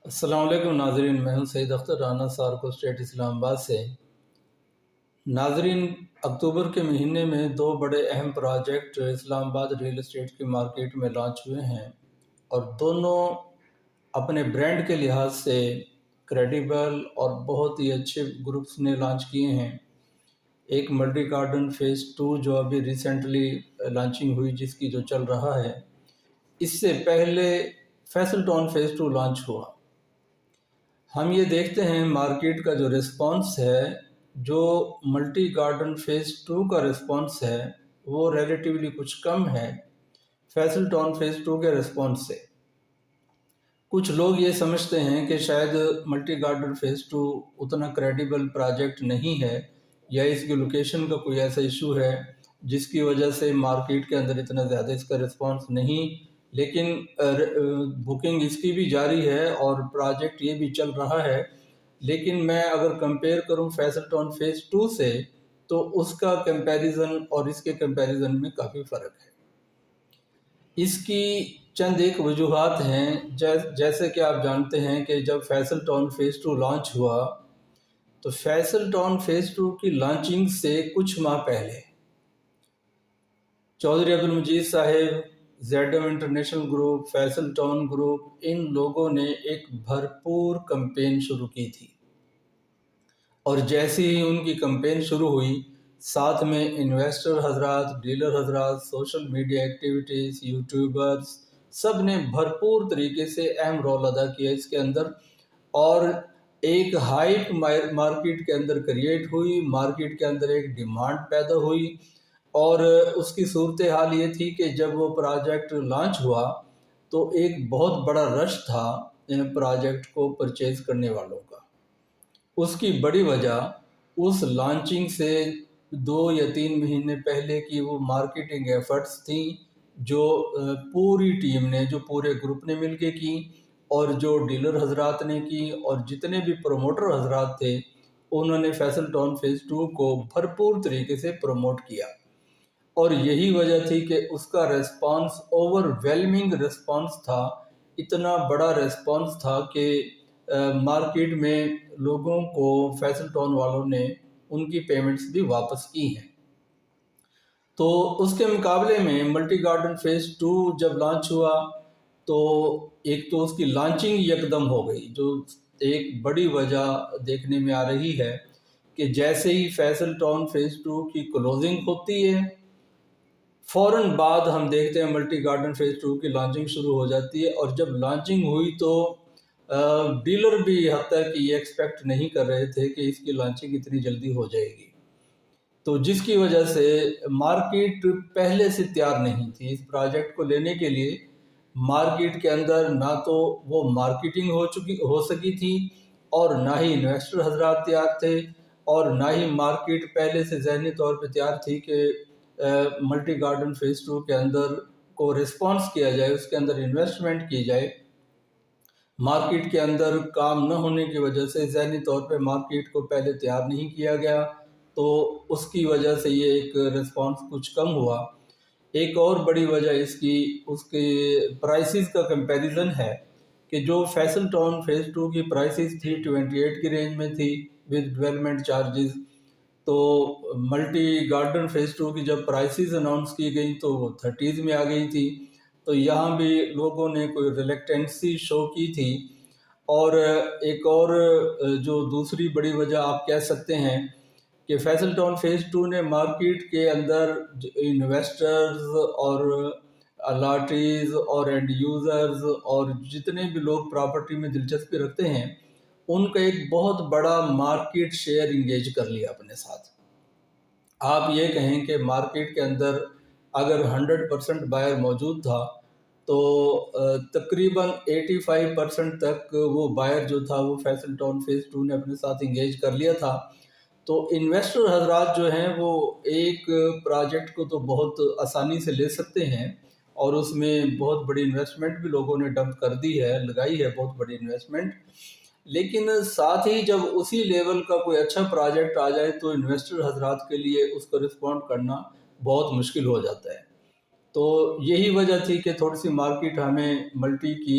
السلام علیکم ناظرین، میں ہوں سید اختر رانا سارکو اسٹیٹ اسلام آباد سے۔ ناظرین، اکتوبر کے مہینے میں دو بڑے اہم پروجیکٹ اسلام آباد ریل اسٹیٹ کی مارکیٹ میں لانچ ہوئے ہیں اور دونوں اپنے برانڈ کے لحاظ سے کریڈیبل اور بہت ہی اچھے گروپس نے لانچ کیے ہیں۔ ایک ملٹی گارڈن فیز 2 جو ابھی ریسنٹلی لانچنگ ہوئی، جس کی جو چل رہا ہے، اس سے پہلے فیصل ٹاؤن فیز 2 لانچ ہوا۔ ہم یہ دیکھتے ہیں مارکیٹ کا جو ریسپانس ہے، جو ملٹی گارڈن فیز 2 کا ریسپانس ہے وہ ریلیٹیولی کچھ کم ہے فیصل ٹاؤن فیز 2 کے ریسپانس سے۔ کچھ لوگ یہ سمجھتے ہیں کہ شاید ملٹی گارڈن فیز 2 اتنا کریڈیبل پروجیکٹ نہیں ہے، یا اس کی لوکیشن کا کوئی ایسا ایشو ہے جس کی وجہ سے مارکیٹ کے اندر اتنا زیادہ اس کا ریسپانس نہیں، لیکن بکنگ اس کی بھی جاری ہے اور پروجیکٹ یہ بھی چل رہا ہے۔ لیکن میں اگر کمپیئر کروں فیصل ٹاؤن فیز 2 سے، تو اس کا کمپیریزن اور اس کے کمپیریزن میں کافی فرق ہے۔ اس کی چند ایک وجوہات ہیں۔ جیسے کہ آپ جانتے ہیں کہ جب فیصل ٹاؤن فیز 2 لانچ ہوا تو فیصل ٹاؤن فیز 2 کی لانچنگ سے کچھ ماہ پہلے چودھری عبدالمجید صاحب، Z M international group, Faisal town group, ان لوگوں نے ایک بھرپور کمپین شروع کی تھی، اور جیسے ہی ان کی کمپین شروع ہوئی، ساتھ میں انویسٹر حضرات، ڈیلر حضرات، سوشل میڈیا ایکٹیویٹیز، یوٹیوبرز، سب نے بھرپور طریقے سے اہم رول ادا کیا اس کے اندر، اور ایک ہائپ مارکیٹ کے اندر کریٹ ہوئی، مارکیٹ کے اندر ایک ڈیمانڈ پیدا ہوئی، اور اس کی صورتحال یہ تھی کہ جب وہ پروجیکٹ لانچ ہوا تو ایک بہت بڑا رش تھا پروجیکٹ کو پرچیز کرنے والوں کا۔ اس کی بڑی وجہ اس لانچنگ سے 2 یا 3 مہینے پہلے کی وہ مارکیٹنگ ایفرٹس تھیں جو پوری ٹیم نے، جو پورے گروپ نے مل کے کی، اور جو ڈیلر حضرات نے کی، اور جتنے بھی پروموٹر حضرات تھے انہوں نے فیصل ٹاؤن فیز 2 کو بھرپور طریقے سے پروموٹ کیا، اور یہی وجہ تھی کہ اس کا ریسپانس اوور ویلمنگ ریسپانس تھا۔ اتنا بڑا ریسپانس تھا کہ مارکیٹ میں لوگوں کو فیصل ٹاؤن والوں نے ان کی پیمنٹس بھی واپس کی ہیں۔ تو اس کے مقابلے میں ملٹی گارڈن فیز 2 جب لانچ ہوا تو ایک تو اس کی لانچنگ یکدم ہو گئی، جو ایک بڑی وجہ دیکھنے میں آ رہی ہے کہ جیسے ہی فیصل ٹاؤن فیز 2 کی کلوزنگ ہوتی ہے، فوراً بعد ہم دیکھتے ہیں ملٹی گارڈن فیز 2 کی لانچنگ شروع ہو جاتی ہے، اور جب لانچنگ ہوئی تو ڈیلر بھی حتیٰ کہ یہ ایکسپیکٹ نہیں کر رہے تھے کہ اس کی لانچنگ اتنی جلدی ہو جائے گی، تو جس کی وجہ سے مارکیٹ پہلے سے تیار نہیں تھی اس پروجیکٹ کو لینے کے لیے۔ مارکیٹ کے اندر نہ تو وہ مارکیٹنگ ہو سکی تھی، اور نہ ہی انویسٹر حضرات تیار تھے، اور نہ ہی مارکیٹ پہلے سے ذہنی طور پہ تیار تھی کہ ملٹی گارڈن فیز 2 کے اندر کو ریسپانس کیا جائے، اس کے اندر انویسٹمنٹ کی جائے۔ مارکیٹ کے اندر کام نہ ہونے کی وجہ سے ذہنی طور پہ مارکیٹ کو پہلے تیار نہیں کیا گیا، تو اس کی وجہ سے یہ ایک ریسپانس کچھ کم ہوا۔ ایک اور بڑی وجہ اس کے پرائسز کا کمپیریزن ہے کہ جو فیصل ٹاؤن فیز 2 کی پرائسز تھی 28 کی رینج میں تھی ود ڈیولپمنٹ چارجز، تو ملٹی گارڈن فیز 2 کی جب پرائسز اناؤنس کی گئی تو وہ 30s میں آ گئی تھی، تو یہاں بھی لوگوں نے کوئی ریلیکٹنسی شو کی تھی۔ اور ایک اور جو دوسری بڑی وجہ آپ کہہ سکتے ہیں کہ فیصل ٹاؤن فیز 2 نے مارکیٹ کے اندر انویسٹرز اور الاٹیز اور اینڈ یوزرز اور جتنے بھی لوگ پراپرٹی میں دلچسپی رکھتے ہیں، ان کا ایک بہت بڑا مارکیٹ شیئر انگیج کر لیا اپنے ساتھ۔ آپ یہ کہیں کہ مارکیٹ کے اندر اگر 100% بائر موجود تھا تو تقریباً 85% تک وہ بائر جو تھا وہ فیصل ٹاؤن فیز 2 نے اپنے ساتھ انگیج کر لیا تھا۔ تو انویسٹر حضرات جو ہیں وہ ایک پروجیکٹ کو تو بہت آسانی سے لے سکتے ہیں، اور اس میں بہت بڑی انویسٹمنٹ بھی لوگوں نے ڈمپ کر دی ہے، لگائی ہے بہت بڑی انویسٹمنٹ، لیکن ساتھ ہی جب اسی لیول کا کوئی اچھا پروجیکٹ آ جائے تو انویسٹر حضرات کے لیے اس کو رسپونڈ کرنا بہت مشکل ہو جاتا ہے۔ تو یہی وجہ تھی کہ تھوڑی سی مارکیٹ ہمیں ملٹی کی